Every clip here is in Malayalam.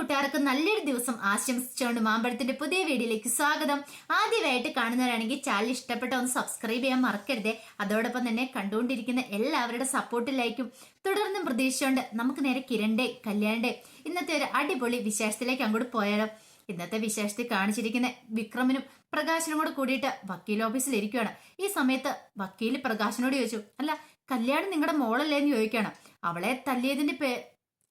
കൂട്ടുകാർക്ക് നല്ലൊരു ദിവസം ആശംസിച്ചുകൊണ്ട് മാമ്പഴത്തിന്റെ പുതിയ വീഡിയോയിലേക്ക് സ്വാഗതം. ആദ്യമായിട്ട് കാണുന്നവരാണെങ്കിൽ ചാനൽ ഇഷ്ടപ്പെട്ട ഒന്ന് സബ്സ്ക്രൈബ് ചെയ്യാൻ മറക്കരുതേ. അതോടൊപ്പം തന്നെ കണ്ടുകൊണ്ടിരിക്കുന്ന എല്ലാവരുടെ സപ്പോർട്ടിലേക്കും തുടർന്നും പ്രതീക്ഷിച്ചുകൊണ്ട് നമുക്ക് നേരെ കിരണിന്റെ കല്യാണിന്റെ ഇന്നത്തെ ഒരു അടിപൊളി വിശേഷത്തിലേക്ക് അങ്ങോട്ട് പോയാലോ. ഇന്നത്തെ വിശേഷത്തിൽ കാണിച്ചിരിക്കുന്ന വിക്രമിനും പ്രകാശനും കൂടെ കൂടിയിട്ട് വക്കീൽ ഓഫീസിൽ ഇരിക്കുകയാണ്. ഈ സമയത്ത് വക്കീൽ പ്രകാശനോട് ചോദിച്ചു, അല്ല കല്യാണം നിങ്ങളുടെ മോളല്ലേ എന്ന് ചോദിക്കുകയാണ്.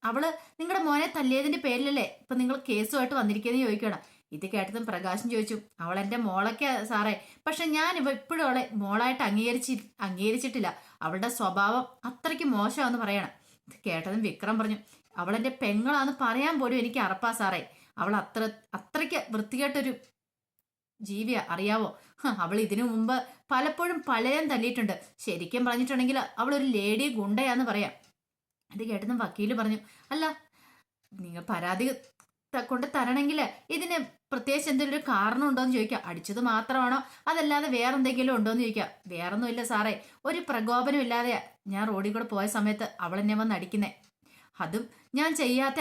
അവള് നിങ്ങളുടെ മോനെ തല്ലിയതിന്റെ പേരിലല്ലേ ഇപ്പൊ നിങ്ങൾ കേസുമായിട്ട് വന്നിരിക്കുന്നത് ചോദിക്കണം. ഇത് കേട്ടതും പ്രകാശൻ ചോദിച്ചു, അവൾ എന്റെ മോളൊക്കെ സാറേ, പക്ഷെ ഞാൻ ഇപ്പോഴും അവളെ മോളായിട്ട് അംഗീകരിച്ചിട്ടില്ല. അവളുടെ സ്വഭാവം അത്രയ്ക്ക് മോശമാണെന്ന് പറയണം. ഇത് കേട്ടതും വിക്രം പറഞ്ഞു, അവളെന്റെ പെങ്ങളാന്ന് പറയാൻ പോലും എനിക്ക് അറപ്പാ സാറേ. അവൾ അത്രയ്ക്ക് വൃത്തികെട്ടൊരു ജീവിയാ, അറിയാവോ? അവൾ ഇതിനു മുമ്പ് പലപ്പോഴും പലരും തല്ലിയിട്ടുണ്ട്. ശരിക്കും പറഞ്ഞിട്ടുണ്ടെങ്കിൽ അവളൊരു ലേഡി ഗുണ്ടയാന്ന് പറയാം. അത് കേട്ടതും വക്കീല് പറഞ്ഞു, അല്ല നിങ്ങൾ പരാതി കൊണ്ട് തരണമെങ്കിൽ ഇതിന് പ്രത്യേകിച്ച് എന്തെങ്കിലും ഒരു കാരണം ഉണ്ടോയെന്ന് ചോദിക്കാം. അടിച്ചത് മാത്രമാണോ അതല്ലാതെ വേറെന്തെങ്കിലും ഉണ്ടോയെന്ന് ചോദിക്കാം. വേറൊന്നുമില്ല സാറേ, ഒരു പ്രകോപനം ഇല്ലാതെ ഞാൻ റോഡിൽ കൂടെ പോയ സമയത്ത് അവൾ എന്നെ വന്ന് അടിക്കുന്നേ. അതും ഞാൻ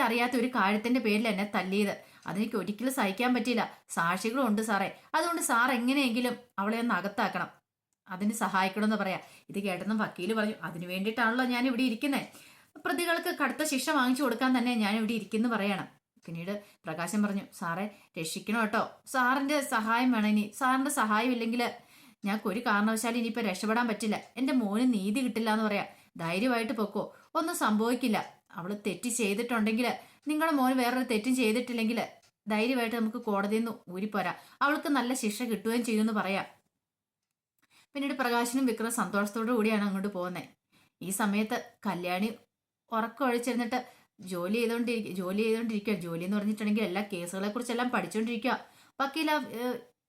അറിയാത്ത ഒരു കാര്യത്തിന്റെ പേരിൽ എന്നെ തല്ലിയത്. അതെനിക്ക് ഒരിക്കലും സഹിക്കാൻ പറ്റിയില്ല. സാക്ഷികളും ഉണ്ട് സാറേ. അതുകൊണ്ട് സാർ എങ്ങനെയെങ്കിലും അവളെ ഒന്ന് അകത്താക്കണം, അതിന് സഹായിക്കണമെന്ന് പറയാം. ഇത് കേട്ടെന്നും വക്കീല് പറഞ്ഞു, അതിനു വേണ്ടിയിട്ടാണല്ലോ ഞാൻ ഇവിടെ ഇരിക്കുന്നത്. പ്രതികൾക്ക് കടുത്ത ശിക്ഷ വാങ്ങിച്ചു കൊടുക്കാൻ തന്നെ ഞാൻ ഇവിടെ ഇരിക്കുന്നു പറയണം. പിന്നീട് പ്രകാശൻ പറഞ്ഞു, സാറേ രക്ഷിക്കണം കേട്ടോ, സാറിന്റെ സഹായം വേണം. ഇനി സാറിന്റെ സഹായം ഇല്ലെങ്കിൽ ഞങ്ങൾക്ക് ഒരു കാരണവശാലും ഇനിയിപ്പോ രക്ഷപ്പെടാൻ പറ്റില്ല. എന്റെ മോന് നീതി കിട്ടില്ല എന്ന് പറയാം. ധൈര്യമായിട്ട് പൊക്കോ, ഒന്നും സംഭവിക്കില്ല. അവള് തെറ്റ് ചെയ്തിട്ടുണ്ടെങ്കിൽ, നിങ്ങളുടെ മോന് വേറൊരു തെറ്റും ചെയ്തിട്ടില്ലെങ്കിൽ ധൈര്യമായിട്ട് നമുക്ക് കോടതിയിൽ നിന്ന് ഊരിപ്പോരാ. അവൾക്ക് നല്ല ശിക്ഷ കിട്ടുകയും ചെയ്യുമെന്ന് പറയാം. പിന്നീട് പ്രകാശനും വിക്രം സന്തോഷത്തോടു കൂടിയാണ് അങ്ങോട്ട് പോകുന്നത്. ഈ സമയത്ത് കല്യാണി ഉറക്കം ഒഴിച്ചിരുന്നിട്ട് ജോലി ചെയ്തോണ്ടിരിക്കുക. ജോലി എന്ന് പറഞ്ഞിട്ടുണ്ടെങ്കിൽ എല്ലാ കേസുകളെ കുറിച്ചെല്ലാം പഠിച്ചുകൊണ്ടിരിക്കുക.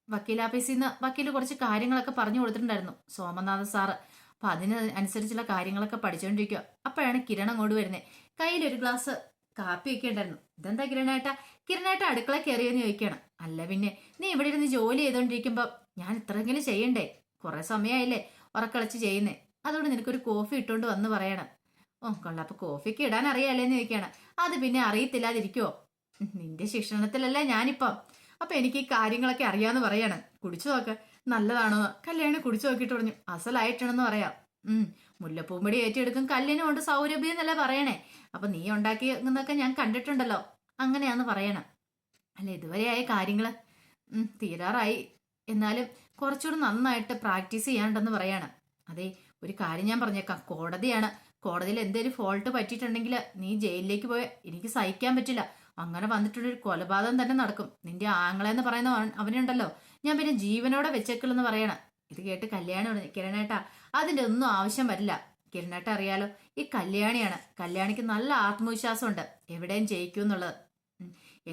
വക്കീലാഫീസിൽ നിന്ന് വക്കീല് കുറച്ച് കാര്യങ്ങളൊക്കെ പറഞ്ഞു കൊടുത്തിട്ടുണ്ടായിരുന്നു സോമനാഥ സാറ്. അപ്പൊ അതിന് അനുസരിച്ചുള്ള കാര്യങ്ങളൊക്കെ പഠിച്ചുകൊണ്ടിരിക്കുക. അപ്പോഴാണ് കിരൺ അങ്ങോട്ട് വരുന്നത്. കയ്യിലൊരു ഗ്ലാസ് കാപ്പി ഒക്കെ ഉണ്ടായിരുന്നു. ഇതെന്താ കിരണേട്ട അടുക്കള കയറിയെന്ന് ചോദിക്കുകയാണ്. അല്ല പിന്നെ, നീ ഇവിടെ ഇരുന്ന് ജോലി ചെയ്തോണ്ടിരിക്കുമ്പോ ഞാൻ ഇത്രയെങ്കിലും ചെയ്യണ്ടേ? കുറെ സമയമായില്ലേ ഉറക്കളച്ച് ചെയ്യുന്നേ. അതുകൊണ്ട് നിനക്കൊരു കോഫി ഇട്ടുകൊണ്ട് വന്ന് പറയണം. ഓ കൊള്ളാം, അപ്പൊ കോഫിക്ക് ഇടാൻ അറിയാലേന്ന് ചോദിക്കുകയാണ്. അത് പിന്നെ അറിയത്തില്ലാതിരിക്കുവോ? നിന്റെ ശിക്ഷണത്തിലല്ലേ ഞാനിപ്പം. അപ്പൊ എനിക്ക് ഈ കാര്യങ്ങളൊക്കെ അറിയാന്ന് പറയാണ്. കുടിച്ചു നോക്ക്, നല്ലതാണോ? കല്യാണി കുടിച്ചു നോക്കിയിട്ട് പറഞ്ഞു, അസലായിട്ടാണെന്ന് പറയാം. മുല്ലപ്പൂമ്പടി ഏറ്റെടുക്കും കല്ലിനും കൊണ്ട് സൗരഭ്യം എന്നല്ലേ പറയണേ. അപ്പൊ നീ ഉണ്ടാക്കിയെന്നൊക്കെ ഞാൻ കണ്ടിട്ടുണ്ടല്ലോ, അങ്ങനെയാന്ന് പറയണം. അല്ല ഇതുവരെയായ കാര്യങ്ങള് തീരാറായി, എന്നാലും കുറച്ചുകൂടി നന്നായിട്ട് പ്രാക്ടീസ് ചെയ്യാനുണ്ടെന്ന് പറയാണ്. അതെ, ഒരു കാര്യം ഞാൻ പറഞ്ഞേക്കാം, കോടതിയിൽ എന്തെങ്കിലും ഫോൾട്ട് പറ്റിയിട്ടുണ്ടെങ്കിൽ നീ ജയിലിലേക്ക് പോയ എനിക്ക് സഹിക്കാൻ പറ്റില്ല. അങ്ങനെ വന്നിട്ടുള്ളൊരു കൊലപാതകം തന്നെ നടക്കും. നിന്റെ ആങ്ങളെന്ന് പറയുന്ന അവനുണ്ടല്ലോ, ഞാൻ പിന്നെ ജീവനോടെ വെച്ചേക്കില്ലെന്ന് പറയണം. ഇത് കേട്ട് കല്യാണി പറഞ്ഞു, കിരണേട്ടാ അതിന്റെ ഒന്നും ആവശ്യം വരില്ല. കിരണേട്ട അറിയാലോ, ഈ കല്യാണിയാണ്. കല്യാണിക്ക് നല്ല ആത്മവിശ്വാസമുണ്ട് എവിടെയും ജയിക്കും എന്നുള്ളത്.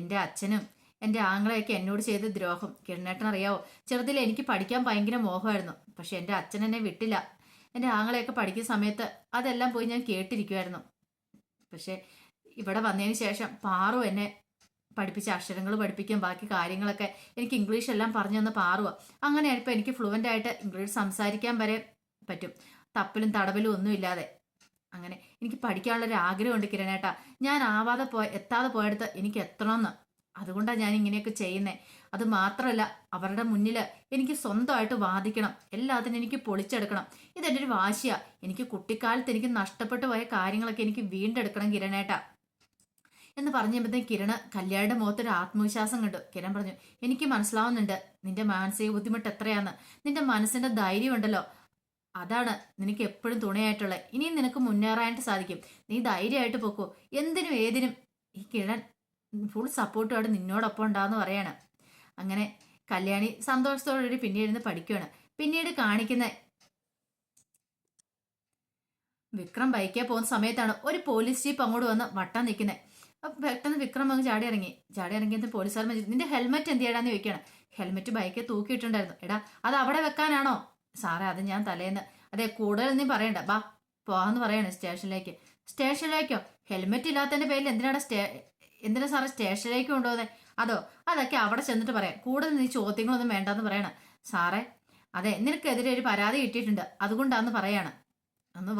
എന്റെ അച്ഛനും എന്റെ ആങ്ങളെയൊക്കെ എന്നോട് ചെയ്ത ദ്രോഹം കിരണേട്ടൻ അറിയാവോ? ചെറുതിൽ എനിക്ക് പഠിക്കാൻ ഭയങ്കര മോഹമായിരുന്നു. പക്ഷെ എന്റെ അച്ഛൻ എന്നെ വിട്ടില്ല. എന്റെ ആങ്ങളെയൊക്കെ പഠിക്കുന്ന സമയത്ത് അതെല്ലാം പോയി ഞാൻ കേട്ടിരിക്കുമായിരുന്നു. പക്ഷെ ഇവിടെ വന്നതിന് ശേഷം പാറു എന്നെ പഠിപ്പിച്ച അക്ഷരങ്ങൾ പഠിപ്പിക്കും, ബാക്കി കാര്യങ്ങളൊക്കെ എനിക്ക് ഇംഗ്ലീഷ് എല്ലാം പറഞ്ഞു തന്ന പാറുവാ. അങ്ങനെയാണ് ഇപ്പൊ എനിക്ക് ഫ്ലുവൻ്റ് ആയിട്ട് ഇംഗ്ലീഷ് സംസാരിക്കാൻ വരെ പറ്റും, തപ്പലും തടവലും ഒന്നും ഇല്ലാതെ. അങ്ങനെ എനിക്ക് പഠിക്കാനുള്ളൊരു ആഗ്രഹമുണ്ട് കിരണേട്ടാ. ഞാൻ എത്താതെ പോയടുത്ത് എനിക്ക് എത്തണമെന്ന്. അതുകൊണ്ടാണ് ഞാൻ ഇങ്ങനെയൊക്കെ ചെയ്യുന്നത്. അത് മാത്രമല്ല, അവരുടെ മുന്നിൽ എനിക്ക് സ്വന്തമായിട്ട് വാദിക്കണം, എല്ലാത്തിനും എനിക്ക് പൊളിച്ചെടുക്കണം. ഇതെൻ്റെ ഒരു വാശിയാ. എനിക്ക് കുട്ടിക്കാലത്ത് എനിക്ക് നഷ്ടപ്പെട്ടു പോയ കാര്യങ്ങളൊക്കെ എനിക്ക് വീണ്ടെടുക്കണം കിരണേട്ടാ എന്ന് പറഞ്ഞപ്പോഴത്തേക്ക് കല്യാണിയുടെ മുഖത്തൊരു ആത്മവിശ്വാസം കണ്ടു. കിരൺ പറഞ്ഞു, എനിക്ക് മനസ്സിലാവുന്നുണ്ട് നിന്റെ മാനസിക ബുദ്ധിമുട്ട് എത്രയാന്ന്. നിന്റെ മനസ്സിന്റെ ധൈര്യം ഉണ്ടല്ലോ, അതാണ് നിനക്ക് എപ്പോഴും തുണയായിട്ടുള്ളത്. ഇനിയും നിനക്ക് മുന്നേറാനായിട്ട് സാധിക്കും. നീ ധൈര്യമായിട്ട് പോക്കോ. എന്തിനും ഏതിനും ഈ കിരൺ ഫുൾ സപ്പോർട്ടുമായിട്ട് നിന്നോടൊപ്പം ഉണ്ടാവെന്ന് പറയാണ്. അങ്ങനെ കല്യാണി സന്തോഷത്തോടുകൂടി പിന്നീട് ഇരുന്ന് പഠിക്കുകയാണ്. പിന്നീട് കാണിക്കുന്ന വിക്രം ബൈക്കേ പോകുന്ന സമയത്താണ് ഒരു പോലീസ് ജീപ്പ് അങ്ങോട്ട് വന്ന് വട്ടം നിൽക്കുന്നത്. അപ്പൊ പെട്ടെന്ന് വിക്രം അങ്ങ് ചാടി ഇറങ്ങിയത് പോലീസുകാർ നിന്റെ ഹെൽമെറ്റ് എന്ത് ചെയ്യടാന്ന് ചോദിക്കുകയാണ്. ഹെൽമെറ്റ് ബൈക്കിൽ തൂക്കിയിട്ടുണ്ടായിരുന്നു. എടാ അത് അവിടെ വെക്കാനാണോ? സാറേ അത് ഞാൻ തലേന്ന്. അതെ, കൂടുതൽ നീ പറയണ്ട, ബാ പോവാന്ന് പറയാണ് സ്റ്റേഷനിലേക്കോ? ഹെൽമെറ്റ് ഇല്ലാത്തതിന്റെ പേരിൽ എന്തിനാ സാറേ സ്റ്റേഷനിലേക്ക് കൊണ്ടുപോകുന്നത്? അതൊക്കെ അവിടെ ചെന്നിട്ട് പറയാം. കൂടുതൽ നീ ചോദ്യങ്ങളൊന്നും വേണ്ടെന്ന് പറയണം. സാറേ അതെ, നിനക്കെതിരെ ഒരു പരാതി കിട്ടിയിട്ടുണ്ട്, അതുകൊണ്ടാന്ന് പറയാണ്. ഒന്ന്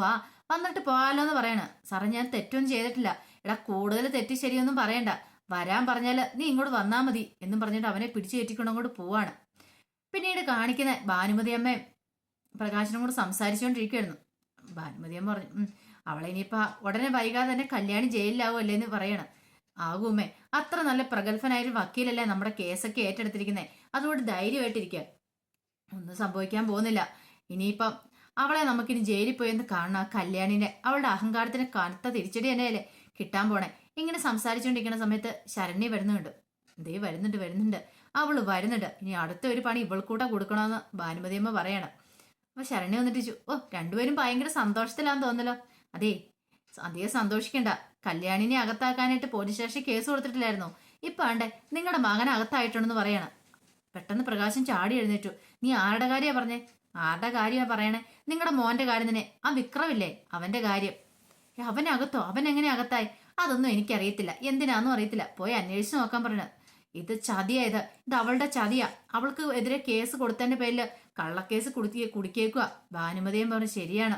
വന്നിട്ട് പോകാലോ എന്ന് പറയണ. സാറേ ഞാൻ തെറ്റൊന്നും ചെയ്തിട്ടില്ല. എടാ കൂടുതൽ തെറ്റ് ശരിയൊന്നും പറയണ്ട, വരാൻ പറഞ്ഞാൽ നീ ഇങ്ങോട്ട് വന്നാൽ മതി എന്നും പറഞ്ഞിട്ട് അവനെ പിടിച്ചു കയറ്റിക്കൊണ്ട് അങ്ങോട്ട് പോവാണ്. പിന്നീട് കാണിക്കുന്ന ഭാനുമതി അമ്മയും പ്രകാശനും കൂടെ സംസാരിച്ചുകൊണ്ടിരിക്കുവായിരുന്നു. ഭാനുമതി അമ്മ പറഞ്ഞു, അവളെ ഇനിയിപ്പോൾ ഉടനെ വൈകാതെ തന്നെ കല്യാണി ജയിലിലാവും അല്ലേ എന്ന് പറയണം. ആകുമേ, അത്ര നല്ല പ്രഗത്ഭനായൊരു വക്കീലല്ലേ നമ്മുടെ കേസൊക്കെ ഏറ്റെടുത്തിരിക്കുന്നത്. അതുകൊണ്ട് ധൈര്യമായിട്ടിരിക്കുക, ഒന്നും സംഭവിക്കാൻ പോകുന്നില്ല. ഇനിയിപ്പം അവളെ നമുക്കിനി ജയിലിൽ പോയെന്ന് കാണണം. ആ കല്യാണിനെ അവളുടെ അഹങ്കാരത്തിന് കനത്ത തിരിച്ചടി തന്നെയല്ലേ കിട്ടാൻ പോണേ. ഇങ്ങനെ സംസാരിച്ചുകൊണ്ടിരിക്കുന്ന സമയത്ത് ശരണ്യ വരുന്നുണ്ട്. ദേ വരുന്നുണ്ട് അവള് വരുന്നുണ്ട്. ഇനി അടുത്ത ഒരു പണി ഇവൾക്കൂടെ കൊടുക്കണമെന്ന് ഭാനുമതിയമ്മ പറയണം. അപ്പൊ ശരണ്യ വന്നിട്ട് രണ്ടുപേരും ഭയങ്കര സന്തോഷത്തിലാന്ന് തോന്നല്ലോ. അതേ, അധികം സന്തോഷിക്കണ്ട. കല്യാണിനെ അകത്താക്കാനായിട്ട് പോലീസ് സ്റ്റേഷനിൽ കേസ് കൊടുത്തിട്ടില്ലായിരുന്നോ? ഇപ്പൊ ആണ്ടേ നിങ്ങളുടെ മകൻ അകത്തായിട്ടുണ്ടെന്ന് പറയണം. പെട്ടെന്ന് പ്രകാശം ചാടി എഴുന്നേറ്റു. നീ ആരുടെ കാര്യമാ പറഞ്ഞേ? ആരുടെ കാര്യമാ പറയണേ? നിങ്ങളുടെ മോന്റെ കാര്യം തന്നെ. ആ വിക്രമില്ലേ, അവന്റെ കാര്യം. അവനകത്തോ? അവൻ എങ്ങനെ അകത്തായി? അതൊന്നും എനിക്കറിയത്തില്ല, എന്തിനാന്നും അറിയത്തില്ല. പോയി അന്വേഷിച്ച് നോക്കാൻ പറഞ്ഞത്. ഇത് ചതിയായത്, ഇത് അവളുടെ ചതിയാ. അവൾക്ക് എതിരെ കേസ് കൊടുത്തതിന്റെ പേരില് കള്ളക്കേസ് കുടിക്കേക്കുക. ഭാനുമതിയും പറഞ്ഞു, ശരിയാണ്,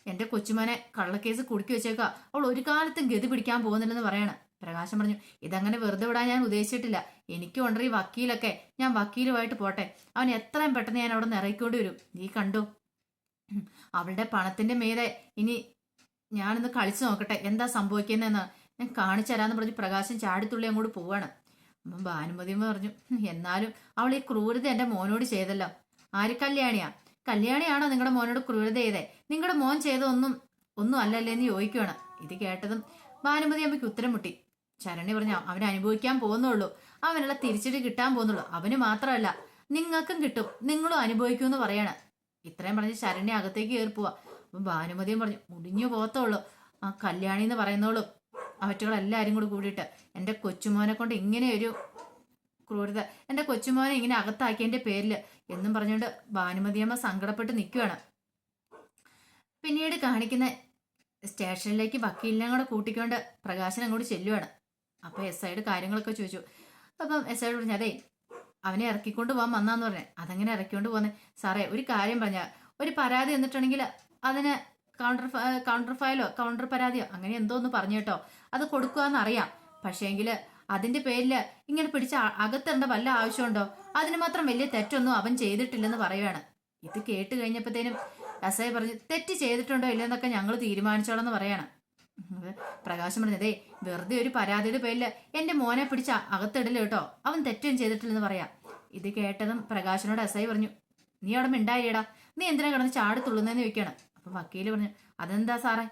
എന്റെ കൊച്ചുമോനെ കള്ളക്കേസ് കുടുക്കി വെച്ചേക്കുക. അവൾ ഒരു കാലത്തും ഗതി പിടിക്കാൻ പോകുന്നില്ലെന്ന് പറയണം. പ്രകാശം പറഞ്ഞു, ഇതങ്ങനെ വെറുതെ വിടാൻ ഞാൻ ഉദ്ദേശിച്ചിട്ടില്ല. എനിക്ക് കൊണ്ടറി വക്കീലൊക്കെ, ഞാൻ വക്കീലുമായിട്ട് പോട്ടെ. അവൻ എത്രയും പെട്ടെന്ന് ഞാൻ അവിടെ നിന്ന് ഇറക്കിക്കൊണ്ട് വരും. നീ കണ്ടു, അവളുടെ പണത്തിന്റെ മീതെ ഇനി ഞാനിന്ന് കളിച്ചു നോക്കട്ടെ എന്താ സംഭവിക്കുന്നതെന്ന് ഞാൻ കാണിച്ചു തരാന്ന് പറഞ്ഞ് പ്രകാശം ചാടിത്തുള്ളി അങ്ങോട്ട് പോവാണ്. അപ്പം ഭാനുമതിയമ്മ പറഞ്ഞു, എന്നാലും അവൾ ഈ ക്രൂരത എന്റെ മോനോട് ചെയ്തല്ലോ. ആര്? കല്യാണിയാണോ നിങ്ങളുടെ മോനോട് ക്രൂരത ചെയ്തേ? നിങ്ങളുടെ മോൻ ഒന്നും അല്ലല്ലേ എന്ന് ചോദിക്കുവാണ്. ഇത് കേട്ടതും ഭാനുമതി അമ്മയ്ക്ക് ഉത്തരം മുട്ടി. ശരണ്യ പറഞ്ഞു, അവന് അനുഭവിക്കാൻ പോകുന്നുള്ളൂ, അവനുള്ള തിരിച്ചടി കിട്ടാൻ പോകുന്നുള്ളൂ. അവന് മാത്രമല്ല നിങ്ങൾക്കും കിട്ടും, നിങ്ങളും അനുഭവിക്കുമെന്ന് പറയാണ്. ഇത്രയും പറഞ്ഞ് ശരണ്യ അകത്തേക്ക് കയറി പോവാ. അപ്പം ഭാനുമതിയും പറഞ്ഞു, മുടിഞ്ഞു പോകത്തുള്ളൂ. ആ കല്യാണി എന്ന് പറയുന്നോളും അവറ്റുകളെല്ലാവരും കൂടി കൂടിയിട്ട് എൻ്റെ കൊച്ചുമോനെ കൊണ്ട് ഇങ്ങനെ ഒരു ക്രൂരത, എൻ്റെ കൊച്ചുമോനെ ഇങ്ങനെ അകത്താക്കിയതിൻ്റെ പേരിൽ എന്നും പറഞ്ഞുകൊണ്ട് ഭാനുമതിയമ്മ സങ്കടപ്പെട്ട് നിൽക്കുകയാണ്. പിന്നീട് കാണിക്കുന്ന സ്റ്റേഷനിലേക്ക് വക്കീലിനെ കൂടെ കൂട്ടിക്കൊണ്ട് പ്രകാശൻ അങ്ങോട്ട് ചെല്ലുവാണ്. അപ്പോൾ എസ് ഐയുടെ കാര്യങ്ങളൊക്കെ ചോദിച്ചു. അപ്പം എസ് ഐയോട് പറഞ്ഞു, അതെ അവനെ ഇറക്കിക്കൊണ്ട് പോകാൻ വന്നാന്ന് പറഞ്ഞേ. അതങ്ങനെ ഇറക്കിക്കൊണ്ട് പോകുന്നത് സാറേ, ഒരു കാര്യം പറഞ്ഞാൽ ഒരു പരാതി എന്നിട്ടുണ്ടെങ്കിൽ അതിന് കൗണ്ടർ ഫയലോ കൗണ്ടർ പരാതിയോ അങ്ങനെ എന്തോ ഒന്ന് പറഞ്ഞു കേട്ടോ, അത് കൊടുക്കുകയെന്ന് അറിയാം. പക്ഷേങ്കിൽ അതിന്റെ പേരിൽ ഇങ്ങനെ പിടിച്ച് അകത്തേണ്ട വല്ല ആവശ്യമുണ്ടോ? അതിന് മാത്രം വലിയ തെറ്റൊന്നും അവൻ ചെയ്തിട്ടില്ലെന്ന് പറയുകയാണ്. ഇത് കേട്ട് കഴിഞ്ഞപ്പോഴത്തേനും എസ് ഐ പറഞ്ഞു, തെറ്റ് ചെയ്തിട്ടുണ്ടോ ഇല്ലെന്നൊക്കെ ഞങ്ങൾ തീരുമാനിച്ചോളെന്ന് പറയാണ്. പ്രകാശം പറഞ്ഞതേ, വെറുതെ ഒരു പരാതിയുടെ പേരിൽ എന്റെ മോനെ പിടിച്ച് അകത്തിടല് കേട്ടോ, അവൻ തെറ്റും ചെയ്തിട്ടില്ലെന്ന് പറയാം. ഇത് കേട്ടതും പ്രകാശനോട് എസ് ഐ പറഞ്ഞു, നീ അവിടെ മിണ്ടായിടാ, നീ എന്തിനാ കിടന്ന് ചാടി തുള്ളുന്നതെന്ന് ചോദിക്കുകയാണ്. അപ്പൊ വക്കീല് പറഞ്ഞു, അതെന്താ സാറേ,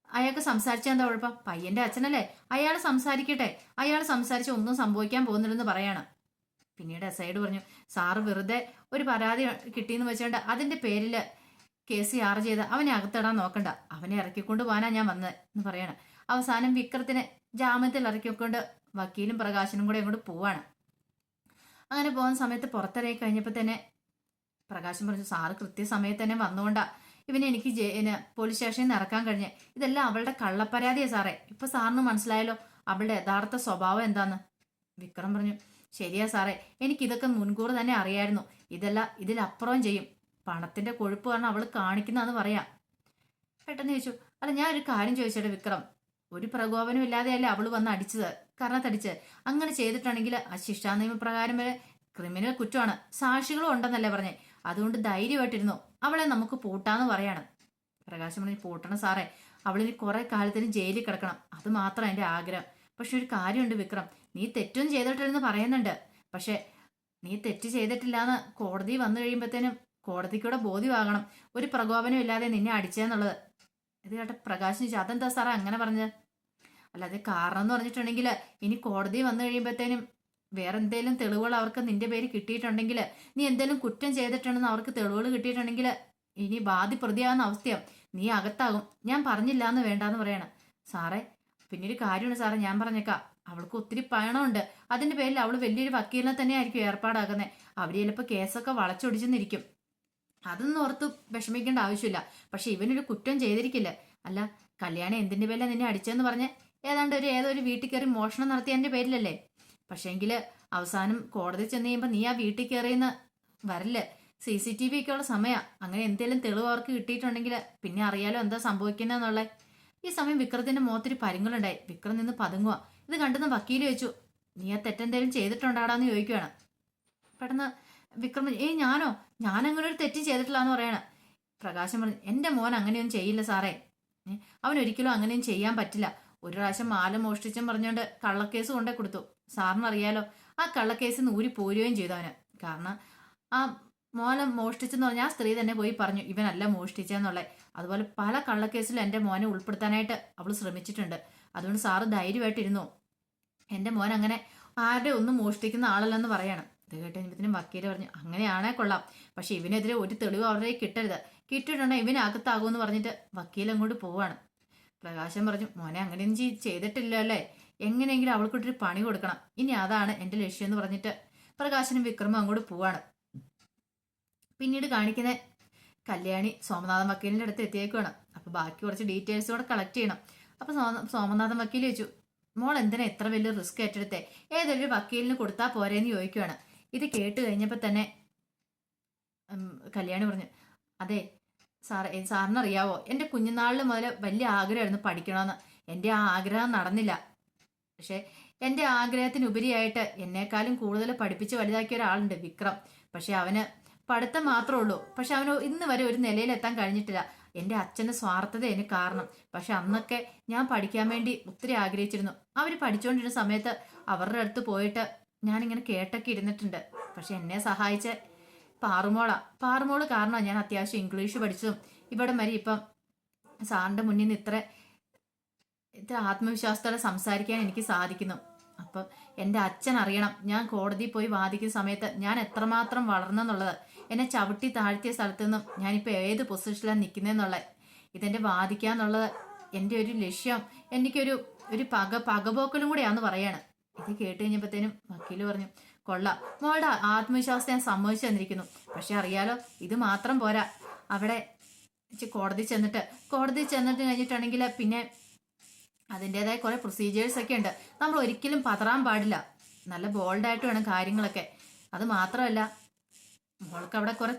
അയാൾക്ക് സംസാരിച്ചാൽ എന്താ കുഴപ്പം? പയ്യന്റെ അച്ഛനല്ലേ, അയാൾ സംസാരിക്കട്ടെ, അയാൾ സംസാരിച്ച് ഒന്നും സംഭവിക്കാൻ പോകുന്നില്ലെന്ന് പറയാണ്. പിന്നീട് എസ് ഐയോട് പറഞ്ഞു, സാറ് വെറുതെ ഒരു പരാതി കിട്ടിയെന്ന് വെച്ചോണ്ട് അതിന്റെ പേരില് കേസ് ചാർജ് ചെയ്ത് അവനെ അകത്തിടാൻ നോക്കണ്ട, അവനെ ഇറക്കിക്കൊണ്ട് പോകാനാ ഞാൻ വന്നത് എന്ന് പറയാണ്. അവസാനം വിക്രത്തിനെ ജാമ്യത്തിൽ ഇറക്കിക്കൊണ്ട് വക്കീലും പ്രകാശനും കൂടെ അങ്ങോട്ട് പോവാണ്. അങ്ങനെ പോകുന്ന സമയത്ത് പുറത്തിറങ്ങി കഴിഞ്ഞപ്പോൾ തന്നെ പ്രകാശം പറഞ്ഞു, സാറ് കൃത്യസമയത്ത് തന്നെ വന്നുകൊണ്ടാ ഇവനെ എനിക്ക് പോലീസ് സ്റ്റേഷനിൽ നിന്ന് ഇറക്കാൻ കഴിഞ്ഞ്. ഇതെല്ലാം അവളുടെ കള്ളപ്പരാതിയാ സാറേ. ഇപ്പൊ സാറിന് മനസ്സിലായല്ലോ അവളുടെ യഥാർത്ഥ സ്വഭാവം എന്താന്ന്. വിക്രം പറഞ്ഞു, ശരിയാ സാറേ, എനിക്കിതൊക്കെ മുൻകൂർ തന്നെ അറിയായിരുന്നു. ഇതിലപ്പുറം ചെയ്യും. പണത്തിന്റെ കൊഴുപ്പ് കാരണം അവൾ കാണിക്കുന്നതെന്ന് പറയാം. പെട്ടെന്ന് ചോദിച്ചു, അല്ല ഞാൻ ഒരു കാര്യം ചോദിച്ചേട്ടെ വിക്രം, ഒരു പ്രകോപനം ഇല്ലാതെയല്ലേ അവള് വന്ന് അടിച്ചത്, കരണത്തടിച്ച്. അങ്ങനെ ചെയ്തിട്ടാണെങ്കിൽ ആ ശിക്ഷാ നിയമപ്രകാരം വരെ ക്രിമിനൽ കുറ്റമാണ്, സാക്ഷികളും ഉണ്ടെന്നല്ലേ പറഞ്ഞേ. അതുകൊണ്ട് ധൈര്യമായിട്ടിരുന്നു, അവളെ നമുക്ക് പൂട്ടാന്ന് പറയാണ്. പ്രകാശം പറഞ്ഞു, പൂട്ടണം സാറേ, അവളിനി കുറെ കാലത്തിന് ജയിലിൽ കിടക്കണം, അത് മാത്രം എൻ്റെ ആഗ്രഹം. പക്ഷെ ഒരു കാര്യമുണ്ട് വിക്രം, നീ തെറ്റൊന്നും ചെയ്തിട്ടില്ലെന്ന് പറയുന്നുണ്ട്. പക്ഷെ നീ തെറ്റ് ചെയ്തിട്ടില്ലാന്ന് കോടതി വന്നു കഴിയുമ്പോഴത്തേനും കോടതിക്കൂടെ ബോധ്യമാകണം ഒരു പ്രകോപനം ഇല്ലാതെ നിന്നെ അടിച്ചെന്നുള്ളത്. ഇത് കേട്ട പ്രകാശ് ചോദിച്ചു, അതെന്താ സാറേ അങ്ങനെ പറഞ്ഞത്? അല്ലാതെ കാരണം എന്ന് പറഞ്ഞിട്ടുണ്ടെങ്കിൽ ഇനി കോടതി വന്നു കഴിയുമ്പോഴത്തേനും വേറെ എന്തെങ്കിലും തെളിവുകൾ അവർക്ക് നിന്റെ പേര് കിട്ടിയിട്ടുണ്ടെങ്കിൽ, നീ എന്തെങ്കിലും കുറ്റം ചെയ്തിട്ടുണ്ടെന്ന് അവർക്ക് തെളിവുകൾ കിട്ടിയിട്ടുണ്ടെങ്കിൽ ഇനി ബാധി പ്രതിയാകുന്ന അവസ്ഥയാവും, നീ അകത്താകും. ഞാൻ പറഞ്ഞില്ല എന്ന് വേണ്ടാന്ന് പറയണം. സാറേ പിന്നൊരു കാര്യമുണ്ട് സാറേ, ഞാൻ പറഞ്ഞേക്കാം, അവൾക്ക് ഒത്തിരി പണമുണ്ട്. അതിന്റെ പേരിൽ അവൾ വലിയൊരു വക്കീലിനെ തന്നെ ആയിരിക്കും ഏർപ്പാടാക്കുന്നത്. അവർ ചിലപ്പോൾ കേസൊക്കെ വളച്ചൊടിച്ചെന്നിരിക്കും. അതൊന്നും ഓർത്ത് വിഷമിക്കേണ്ട ആവശ്യമില്ല. പക്ഷെ ഇവനൊരു കുറ്റം ചെയ്തിരിക്കില്ല. അല്ല കല്യാണം എന്തിന്റെ പേരിലാണ് നിന്നെ അടിച്ചതെന്ന് പറഞ്ഞ് ഏതാണ്ട് ഏതോ ഒരു വീട്ടിൽ കയറി മോഷണം നടത്തിയതിന്റെ പേരിലല്ലേ. പക്ഷേങ്കിൽ അവസാനം കോടതി ചെന്ന് കഴിയുമ്പോൾ നീ ആ വീട്ടിൽ കയറിയെന്ന് വരല്, CCTV ഒക്കെ ഉള്ള സമയം. അങ്ങനെ എന്തെങ്കിലും തെളിവ് അവർക്ക് കിട്ടിയിട്ടുണ്ടെങ്കിൽ പിന്നെ അറിയാലോ എന്താ സംഭവിക്കുന്നതെന്നുള്ളത്. ഈ സമയം വിക്രത്തിന്റെ മുഖത്തൊരു പരിങ്ങളുണ്ടായി. വിക്രം നിന്ന് പതുങ്ങുക. ഇത് കണ്ടെന്ന് വക്കീല് വെച്ചു, നീ ആ തെറ്റെന്തേലും ചെയ്തിട്ടുണ്ടാടാന്ന് ചോദിക്കുകയാണ്. പെട്ടെന്ന് വിക്രമൻ ഞാനോ, ഞാൻ അങ്ങനെ ഒരു തെറ്റും ചെയ്തിട്ടില്ല എന്ന് പറയണം. പ്രകാശം പറഞ്ഞു, എൻ്റെ മോൻ അങ്ങനെയൊന്നും ചെയ്യില്ല സാറേ. അവൻ ഒരിക്കലും അങ്ങനെയും ചെയ്യാൻ പറ്റില്ല. ഒരു പ്രാവശ്യം മാല മോഷ്ടിച്ചും പറഞ്ഞുകൊണ്ട് കള്ളക്കേസ് കൊണ്ടേ കൊടുത്തു. സാറിനറിയാലോ, ആ കള്ളക്കേസ് ഊരി പോരുകയും ചെയ്തു അവന്. കാരണം ആ മോനെ മോഷ്ടിച്ചെന്ന് പറഞ്ഞാൽ ആ സ്ത്രീ തന്നെ പോയി പറഞ്ഞു ഇവനല്ല മോഷ്ടിച്ചെന്നുള്ളത്. അതുപോലെ പല കള്ളക്കേസിലും എൻ്റെ മോനെ ഉൾപ്പെടുത്താനായിട്ട് അവൾ ശ്രമിച്ചിട്ടുണ്ട്. അതുകൊണ്ട് സാറ് ധൈര്യമായിട്ടിരുന്നു. എൻ്റെ മോൻ അങ്ങനെ ആരുടെ ഒന്നും മോഷ്ടിക്കുന്ന ആളല്ലെന്ന് പറയാണ്. ഇത് കേട്ടുകഴിഞ്ഞപ്പോഴത്തേനും വക്കീല് പറഞ്ഞു, അങ്ങനെയാണേ കൊള്ളാം, പക്ഷെ ഇവനെതിരെ ഒരു തെളിവ് അവരുടെ കിട്ടരുത്. കിട്ടിയിട്ടുണ്ടെങ്കിൽ ഇവനകത്താകുമെന്ന് പറഞ്ഞിട്ട് വക്കീൽ അങ്ങോട്ട് പോവാണ്. പ്രകാശം പറഞ്ഞു, മോനെ അങ്ങനെയൊന്നും ചെയ്തിട്ടില്ല അല്ലേ, എങ്ങനെയെങ്കിലും അവൾക്കൊട്ടൊരു പണി കൊടുക്കണം, ഇനി അതാണ് എൻ്റെ ലക്ഷ്യം എന്ന് പറഞ്ഞിട്ട് പ്രകാശനും വിക്രമും അങ്ങോട്ട് പോവാണ്. പിന്നീട് കാണിക്കുന്ന കല്യാണി സോമനാഥൻ വക്കീലിൻ്റെ അടുത്ത് എത്തിയേക്കുവാണ്. അപ്പോൾ ബാക്കി കുറച്ച് ഡീറ്റെയിൽസ് കൂടെ കളക്ട് ചെയ്യണം. അപ്പോൾ സോമനാഥൻ വക്കീൽ ചോദിച്ചു, മോൾ എന്തിനാ എത്ര വലിയ റിസ്ക് ഏറ്റെടുത്തേ, ഏതൊരു വക്കീലിന് കൊടുത്താൽ പോരേന്ന് ചോദിക്കുവാണ്. ഇത് കേട്ട് കഴിഞ്ഞപ്പോൾ തന്നെ കല്യാണി പറഞ്ഞു, അതെ സാറിനറിയാവോ, എൻ്റെ കുഞ്ഞുനാളിൽ മുതൽ വലിയ ആഗ്രഹമായിരുന്നു പഠിക്കണമെന്ന്. എൻ്റെ ആ ആഗ്രഹം നടന്നില്ല. പക്ഷേ എൻ്റെ ആഗ്രഹത്തിനുപരിയായിട്ട് എന്നെക്കാളും കൂടുതൽ പഠിപ്പിച്ച് വലുതാക്കിയ ഒരാളുണ്ട്, വിക്രം. പക്ഷെ അവന് പഠിത്തം മാത്രമേ ഉള്ളൂ. പക്ഷെ അവന് ഇന്ന് വരെ ഒരു നിലയിലെത്താൻ കഴിഞ്ഞിട്ടില്ല. എൻ്റെ അച്ഛൻ്റെ സ്വാർത്ഥത എനിക്ക് കാരണം. പക്ഷെ അന്നൊക്കെ ഞാൻ പഠിക്കാൻ വേണ്ടി ഒത്തിരി ആഗ്രഹിച്ചിരുന്നു. അവർ പഠിച്ചുകൊണ്ടിരുന്ന സമയത്ത് അവരുടെ അടുത്ത് പോയിട്ട് ഞാനിങ്ങനെ കേട്ടൊക്കെ ഇരുന്നിട്ടുണ്ട്. പക്ഷെ എന്നെ സഹായിച്ച പാറുമോള് കാരണമാണ് ഞാൻ അത്യാവശ്യം ഇംഗ്ലീഷ് പഠിച്ചതും ഇവിടെ വരെ ഇപ്പം സാറിൻ്റെ മുന്നിൽ നിന്ന് ഇത്ര ആത്മവിശ്വാസത്തോടെ സംസാരിക്കാൻ എനിക്ക് സാധിക്കുന്നു. അപ്പം എൻ്റെ അച്ഛൻ അറിയണം, ഞാൻ കോടതിയിൽ പോയി വാദിക്കുന്ന സമയത്ത് ഞാൻ എത്രമാത്രം വളർന്നെന്നുള്ളത്. എന്നെ ചവിട്ടി താഴ്ത്തിയ സ്ഥലത്തു നിന്നും ഞാനിപ്പോൾ ഏത് പൊസിഷനിലാണ് നിൽക്കുന്നതെന്നുള്ളത്. ഇതെൻ്റെ വാദിക്കാന്നുള്ളത് എൻ്റെ ഒരു ലക്ഷ്യം, എനിക്കൊരു പകപോക്കലും കൂടെയാണെന്ന് പറയാണ്. ഇത് കേട്ട് കഴിഞ്ഞപ്പോഴത്തേനും വക്കീല് പറഞ്ഞു, കൊള്ളാം, മോളുടെ ആത്മവിശ്വാസത്തെ ഞാൻ സമ്മതിച്ചു തന്നിരിക്കുന്നു. പക്ഷെ അറിയാലോ, ഇത് മാത്രം പോരാ. അവിടെ കോടതി ചെന്നിട്ട് കഴിഞ്ഞിട്ടുണ്ടെങ്കിൽ പിന്നെ അതിൻ്റെതായ കുറെ പ്രൊസീജിയേഴ്സ് ഒക്കെ ഉണ്ട്. നമ്മൾ ഒരിക്കലും പതറാൻ പാടില്ല. നല്ല ബോൾഡായിട്ട് വേണം കാര്യങ്ങളൊക്കെ. അത് മാത്രമല്ല, മോൾക്ക് അവിടെ കുറെ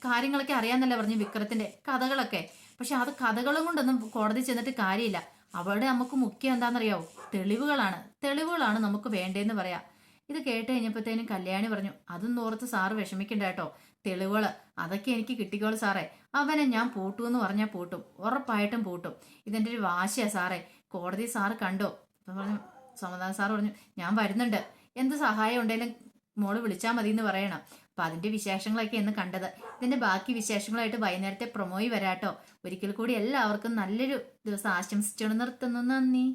കാര്യങ്ങളൊക്കെ അറിയാന്നല്ല പറഞ്ഞു, വിക്രത്തിന്റെ കഥകളൊക്കെ. പക്ഷെ അത് കഥകളും കൊണ്ടൊന്നും കോടതി ചെന്നിട്ട് കാര്യമില്ല. അവിടെ നമുക്ക് മുഖ്യം എന്താണെന്നറിയാവോ, തെളിവുകളാണ് നമുക്ക് വേണ്ടതെന്ന് പറയാം. ഇത് കേട്ട് കഴിഞ്ഞപ്പോഴത്തേനും കല്യാണി പറഞ്ഞു, അതൊന്നും ഓർത്ത് സാറ് വിഷമിക്കണ്ട കേട്ടോ, തെളിവുകള് അതൊക്കെ എനിക്ക് കിട്ടിക്കോളൂ സാറേ. അവനെ ഞാൻ പൂട്ടുമെന്ന് പറഞ്ഞാൽ പൂട്ടും, ഉറപ്പായിട്ടും പൂട്ടും. ഇതെൻ്റെ ഒരു വാശിയാ സാറേ. കോടതി സാറ് കണ്ടോ? അപ്പം പറഞ്ഞു, സോമനാഥൻ സാറ് പറഞ്ഞു, ഞാൻ വരുന്നുണ്ട്, എന്ത് സഹായം ഉണ്ടെങ്കിലും മോള് വിളിച്ചാൽ മതി എന്ന് പറയണം. അപ്പം അതിൻ്റെ വിശേഷങ്ങളൊക്കെ ഇന്ന് കണ്ടത്. ഇതിൻ്റെ ബാക്കി വിശേഷങ്ങളായിട്ട് വൈകുന്നേരത്തെ പ്രൊമോയി വരാട്ടോ. ഒരിക്കൽ കൂടി എല്ലാവർക്കും നല്ലൊരു ദിവസം ആശംസിച്ചുകൊണ്ട് നിർത്തുന്നു. നന്ദി.